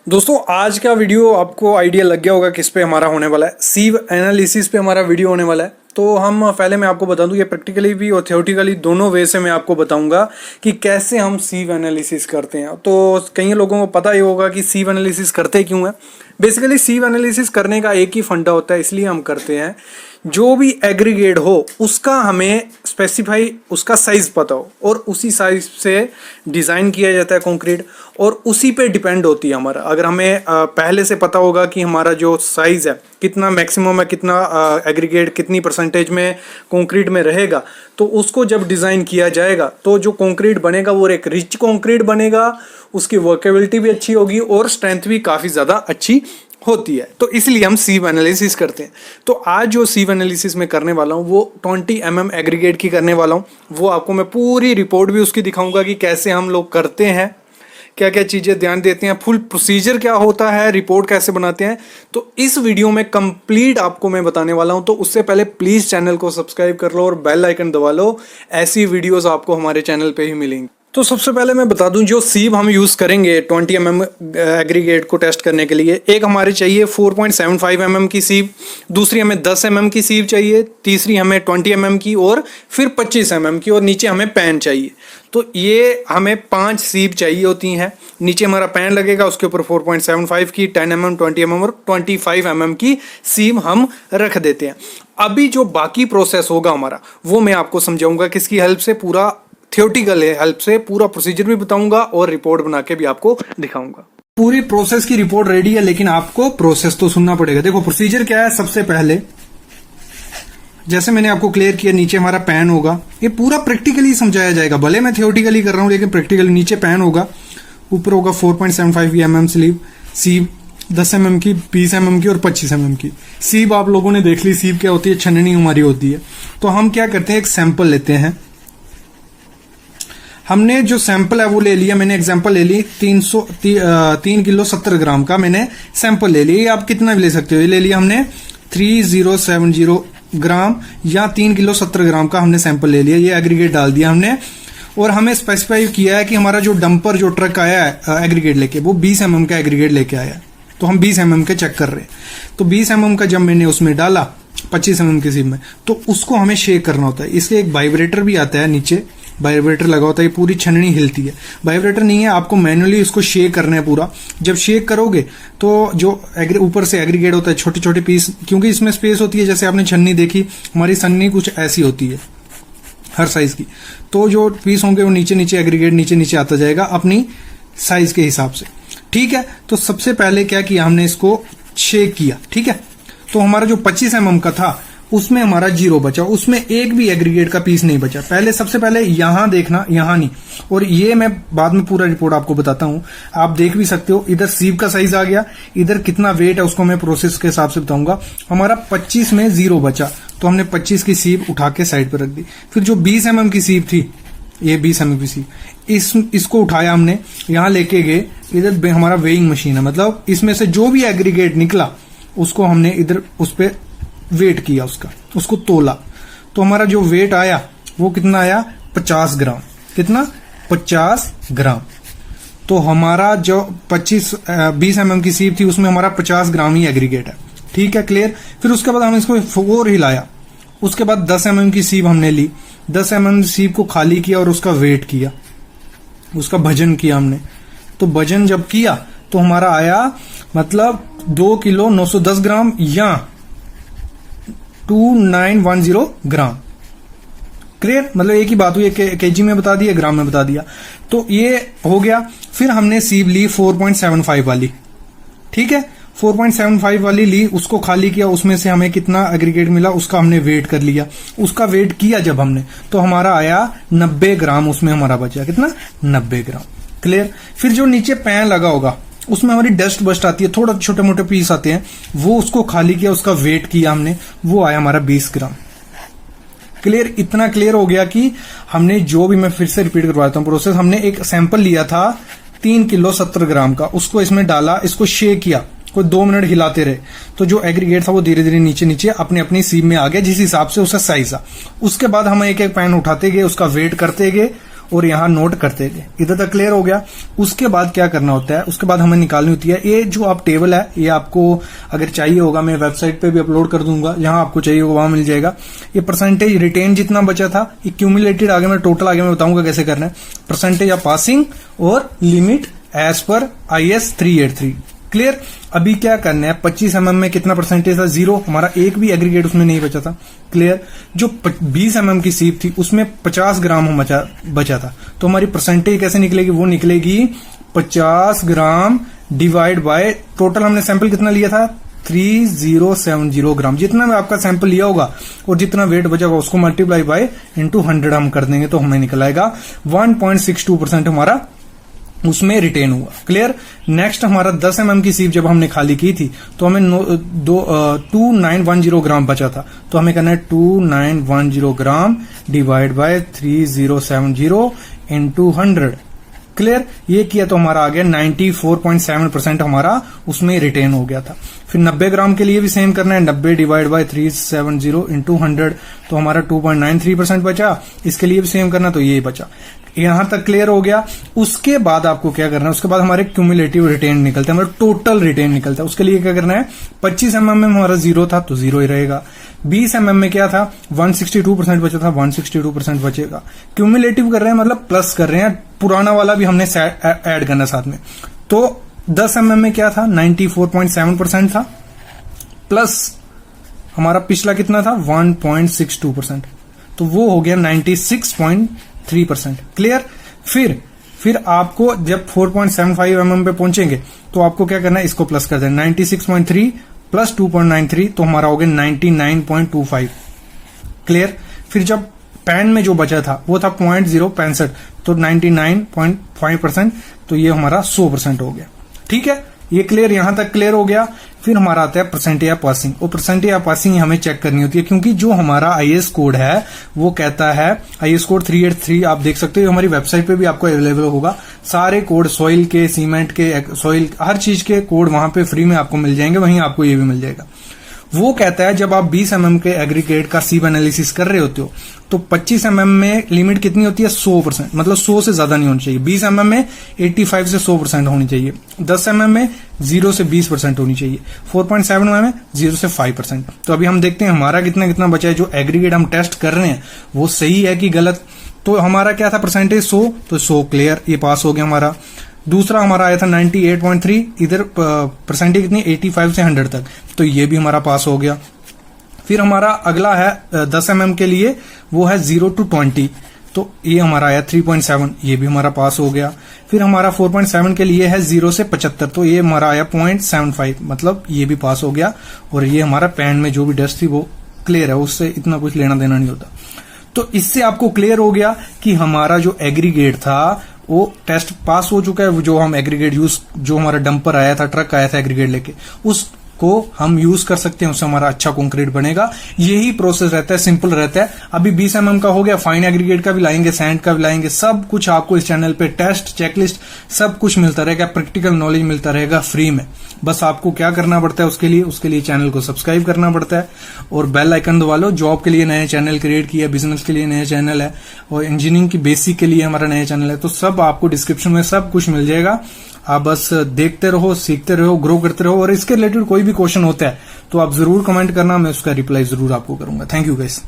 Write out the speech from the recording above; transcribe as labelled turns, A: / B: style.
A: दोस्तों आज का वीडियो आपको आइडिया लग गया होगा किस पे हमारा होने वाला है। सीव एनालिसिस पे हमारा वीडियो होने वाला है। तो हम पहले मैं आपको बता दूं, ये प्रैक्टिकली भी और थ्योरेटिकली दोनों वे से मैं आपको बताऊंगा कि कैसे हम सीव एनालिसिस करते हैं। तो कई लोगों को पता ही होगा कि सीव एनालिसिस करते क्यों है। बेसिकली सीव एनालिसिस करने का एक ही फंडा होता है, इसलिए हम करते हैं जो भी एग्रीगेट हो उसका हमें स्पेसिफाई उसका साइज पता हो और उसी साइज से डिज़ाइन किया जाता है कंक्रीट, और उसी पे डिपेंड होती है हमारा। अगर हमें पहले से पता होगा कि हमारा जो साइज है कितना मैक्सिमम है, कितना एग्रीगेट कितनी परसेंटेज में कंक्रीट में रहेगा, तो उसको जब डिज़ाइन किया जाएगा तो जो कंक्रीट बनेगा वो एक रिच कंक्रीट बनेगा, उसकी वर्केबिलिटी भी अच्छी होगी और स्ट्रेंथ भी काफ़ी ज़्यादा अच्छी होती है। तो इसलिए हम सीव एनालिसिस करते हैं। तो आज जो सीव एनालिसिस में करने वाला हूँ वो 20 mm एग्रीगेट की करने वाला हूँ। वो आपको मैं पूरी रिपोर्ट भी उसकी दिखाऊंगा कि कैसे हम लोग करते हैं, क्या क्या चीज़ें ध्यान देते हैं, फुल प्रोसीजर क्या होता है, रिपोर्ट कैसे बनाते हैं। तो इस वीडियो में कंप्लीट आपको मैं बताने वाला हूं। तो उससे पहले प्लीज़ चैनल को सब्सक्राइब कर लो और बेल आइकन दबा लो, ऐसी वीडियोस आपको हमारे चैनल पे ही मिलेंगी। तो सबसे पहले मैं बता दूं, जो सीव हम यूज़ करेंगे 20 mm एग्रीगेट को टेस्ट करने के लिए, एक हमारे चाहिए 4.75 mm की सीव, दूसरी हमें 10 mm की सीव चाहिए, तीसरी हमें 20 mm की, और फिर 25 mm की, और नीचे हमें पैन चाहिए। तो ये हमें 5 सीव चाहिए होती हैं। नीचे हमारा पैन लगेगा, उसके ऊपर 4.75 की, 10 mm, 20 mm और 25 mm की सीव हम रख देते हैं। अभी जो बाकी प्रोसेस होगा हमारा वो मैं आपको समझाऊंगा किसकी हेल्प से, पूरा थियोरेटिकल हेल्प से पूरा प्रोसीजर भी बताऊंगा और रिपोर्ट बना के भी आपको दिखाऊंगा। पूरी प्रोसेस की रिपोर्ट रेडी है, लेकिन आपको प्रोसेस तो सुनना पड़ेगा। देखो प्रोसीजर क्या है। सबसे पहले जैसे मैंने आपको क्लियर किया, नीचे हमारा पैन होगा। ये पूरा प्रैक्टिकली समझाया जाएगा, भले मैं थियोरेटिकली कर रहा हूं लेकिन प्रैक्टिकली। नीचे पैन होगा, ऊपर होगा 4.75 mm सीव, 10 mm की, 20 mm की और 25 mm की सीव। आप लोगों ने देख ली सीव क्या होती है, छननी हमारी होती है। तो हम क्या करते हैं, एक सैंपल लेते हैं। हमने जो सैंपल है वो ले लिया, मैंने एग्जांपल ले ली 3 किलो 70 ग्राम का मैंने सैंपल ले लिया। ये आप कितना भी ले सकते हो। ये ले लिया हमने 3070 ग्राम या 3 किलो 70 ग्राम का हमने सैंपल ले लिया। ये एग्रीगेट डाल दिया हमने, और हमें स्पेसिफाई किया है कि हमारा जो डंपर जो ट्रक आया है एग्रीगेट लेके, वो 20 mm का एग्रीगेट लेके आया है। तो हम 20 mm के चेक कर रहे हैं। तो 20 mm का जब मैंने उसमें डाला 25 mm की सीव में, तो उसको हमें शेक करना होता है। इसलिए एक वाइब्रेटर भी आता है, नीचे वाइब्रेटर लगा होता है। पूरी छननी हिलती है। वाइब्रेटर नहीं है, आपको मैनुअली इसको शेक करना है पूरा। जब शेक करोगे तो जो ऊपर से एग्रीगेट होता है, छोटे छोटे पीस, क्योंकि इसमें स्पेस होती है। जैसे आपने छन्नी देखी, हमारी छन्नी कुछ ऐसी होती है हर साइज की। तो जो पीस होंगे वो नीचे नीचे एग्रीगेट नीचे नीचे आता जाएगा अपनी साइज के हिसाब से। ठीक है। तो सबसे पहले क्या किया, हमने इसको शेक किया। ठीक है। तो हमारा जो 25 mm का था उसमें हमारा 0 बचा, उसमें एक भी एग्रीगेट का पीस नहीं बचा। पहले सबसे पहले यहां देखना, यहां नहीं। और ये मैं बाद में पूरा रिपोर्ट आपको बताता हूं, आप देख भी सकते हो। इधर सीव का साइज आ गया, इधर कितना वेट है उसको मैं प्रोसेस के हिसाब से बताऊंगा। हमारा 25 में 0 बचा, तो हमने 25 की सीव उठा के साइड पर रख दी। फिर जो 20 mm की सीव थी, ये 20 mm की सीव, इसको उठाया हमने, यहां लेके गए। इधर हमारा वेइंग मशीन है, मतलब इसमें से जो भी एग्रीगेट निकला उसको हमने इधर उस पर वेट किया, उसको तोला। तो हमारा जो वेट आया वो कितना आया, 50 ग्राम। कितना, 50 ग्राम। तो हमारा जो 20 mm की सीव थी उसमें हमारा 50 ग्राम ही एग्रीगेट है। ठीक है, क्लियर। फिर उसके बाद हमने इसको और हिलाया। उसके बाद 10 mm की सीव हमने ली, 10 mm सीव को खाली किया और उसका वेट किया, उसका वजन किया हमने। तो वजन जब किया तो हमारा आया मतलब 2 किलो 910 ग्राम या 2910 ग्राम। क्लियर, मतलब एक ही बात हुई, केजी में बता दिया, ग्राम में बता दिया। तो ये हो गया। फिर हमने सीव ली 4.75 वाली। ठीक है, 4.75 वाली ली, उसको खाली किया। उसमें से हमें कितना एग्रीगेट मिला उसका हमने वेट कर लिया। उसका वेट किया जब हमने, तो हमारा आया 90 ग्राम। उसमें हमारा बचा कितना, 90 ग्राम। क्लियर। फिर जो नीचे पैन लगा होगा उसमें हमारी डस्ट बस्ट आती है, थोड़ा छोटे मोटे पीस आते हैं, वो उसको खाली किया, उसका वेट किया हमने, वो आया हमारा 20 ग्राम। क्लियर, इतना क्लियर हो गया कि हमने जो भी, मैं फिर से रिपीट करवाता हूं प्रोसेस। हमने एक सैंपल लिया था 3 किलो 70 ग्राम का, उसको इसमें डाला, इसको शेक किया, कोई 2 मिनट हिलाते रहे। तो जो एग्रीगेट था वो धीरे धीरे नीचे नीचे अपनी अपनी सीव में आ गया, जिस हिसाब से उसका साइज था। उसके बाद हम एक एक पैन उठाते गए, उसका वेट करते गए, और यहाँ नोट करते गए। इधर तक क्लियर हो गया। उसके बाद क्या करना होता है, उसके बाद हमें निकालनी होती है ये जो आप टेबल है, ये आपको अगर चाहिए होगा मैं वेबसाइट पे भी अपलोड कर दूंगा, जहां आपको चाहिए होगा वहां मिल जाएगा। ये परसेंटेज रिटेन जितना बचा था, ये क्यूमुलेटेड आगे मैं टोटल आगे मैं बताऊंगा कैसे करना है, परसेंटेज ऑफ पासिंग और limit as per IS 383। Clear. अभी क्या करना है, 25 mm में कितना परसेंटेज था, 0, हमारा एक भी एग्रीगेट उसमें नहीं बचा था। क्लियर। जो 20 mm की सीप थी उसमें 50 ग्राम बचा था, तो हमारी परसेंटेज कैसे निकलेगी, वो निकलेगी 50 ग्राम डिवाइड बाय टोटल हमने सैंपल कितना लिया था 3070 ग्राम। जितना भी आपका सैंपल लिया होगा और जितना वेट बचा होगा उसको मल्टीप्लाई बाय इंटू 100 हम कर देंगे, तो हमें निकल आएगा 1.62% हमारा उसमें रिटेन हुआ। क्लियर। नेक्स्ट हमारा 10 mm की सीप जब हमने खाली की थी तो हमें 2910 ग्राम बचा था, तो हमें करना है 2910 gram divide by 3070 into 100। Clear. ये किया तो हमारा आ गया 94.7% हमारा उसमें रिटेन हो गया था। फिर 90 ग्राम के लिए भी सेम करना है, 90 डिवाइड बाय 370 इंटू 100, तो हमारा 2.93% बचा। इसके लिए भी सेम करना, तो ये बचा। यहां तक क्लियर हो गया। उसके बाद आपको क्या करना है, उसके बाद हमारे क्यूमुलेटिव रिटेन निकलता है, हमारा टोटल रिटेन निकलता है। उसके लिए क्या करना है, 25 mm में हमारा 0 था तो 0 ही रहेगा। 20 mm में क्या था 162% बचा था, 162% बचेगा। क्यूमुलेटिव कर रहे हैं मतलब प्लस कर रहे हैं, पुराना वाला भी हमने ऐड करना साथ में। तो 10 mm में क्या था 94.7% था, प्लस हमारा पिछला कितना था 1.62%, तो वो हो गया 96.3%। क्लियर। फिर आपको जब 4.75 mm पे पहुंचेंगे तो आपको क्या करना है, इसको प्लस कर देना, 96.3 प्लस 2.93 तो हमारा हो गया 99.25। क्लियर। फिर जब पैन में जो बचा था वो था 0.065, तो 99.5%, तो ये हमारा 100% हो गया। ठीक है, ये क्लियर, यहां तक क्लियर हो गया। फिर हमारा आता है परसेंटेज ऑफ पासिंग, और परसेंटेज ऑफ पासिंग हमें चेक करनी होती है, क्योंकि जो हमारा IS कोड है वो कहता है IS कोड 383, आप देख सकते हो हमारी वेबसाइट पे भी आपको अवेलेबल होगा। सारे कोड सॉइल के, सीमेंट के, सॉइल हर चीज के कोड वहां पे फ्री में आपको मिल जाएंगे, वहीं आपको ये भी मिल जाएगा। वो कहता है जब आप 20 mm के एग्रीगेट का सीव एनालिसिस कर रहे होते हो तो 25 mm में लिमिट कितनी होती है 100%, मतलब 100 से ज्यादा नहीं होनी चाहिए। 20 mm में 85 से 100% होनी चाहिए। 10 mm में 0 से 20% होनी चाहिए। 4.7 mm में 0 से 5%। तो अभी हम देखते हैं हमारा कितना बचा है। जो एग्रीगेट हम टेस्ट कर रहे हैं वो सही है कि गलत। तो हमारा क्या था परसेंटेज 100, तो 100 क्लियर, ये पास हो गया हमारा। दूसरा हमारा आया था 98.3, इधर परसेंटेज कितनी 85 से 100 तक, तो ये भी हमारा पास हो गया। फिर हमारा अगला है 10 mm के लिए, वो है 0 to 20, तो ये हमारा आया 3.7, ये भी हमारा पास हो गया। फिर हमारा 4.7 के लिए है 0 से 75, तो ये हमारा आया 0.75, मतलब ये भी पास हो गया। और ये हमारा पैन में जो भी डस्ट थी वो क्लियर है, उससे इतना कुछ लेना देना नहीं होता। तो इससे आपको क्लियर हो गया कि हमारा जो एग्रीगेट था वो टेस्ट पास हो चुका है। जो हम एग्रीगेट जो हमारा डंपर आया था, ट्रक आया था एग्रीगेट लेके, उसको हम यूज कर सकते हैं, उससे हमारा अच्छा कंक्रीट बनेगा। यही प्रोसेस रहता है, सिंपल रहता है। अभी 20 mm का हो गया, फाइन एग्रीगेट का भी लाएंगे, सैंड का भी लाएंगे, सब कुछ आपको इस चैनल पे टेस्ट, चेकलिस्ट सब कुछ मिलता रहेगा, प्रैक्टिकल नॉलेज मिलता रहेगा फ्री में। बस आपको क्या करना पड़ता है उसके लिए चैनल को सब्सक्राइब करना पड़ता है और बेल आइकन दबा लो। जॉब के लिए नया चैनल क्रिएट किया, बिजनेस के लिए नया चैनल है, और इंजीनियरिंग की बेसिक के लिए हमारा नया चैनल है। तो सब आपको डिस्क्रिप्शन में सब कुछ मिल जाएगा। आप बस देखते रहो, सीखते रहो, ग्रो करते रहो। और इसके रिलेटेड कोई भी क्वेश्चन होता है तो आप जरूर कमेंट करना, मैं उसका रिप्लाई जरूर आपको करूंगा। Thank you guys.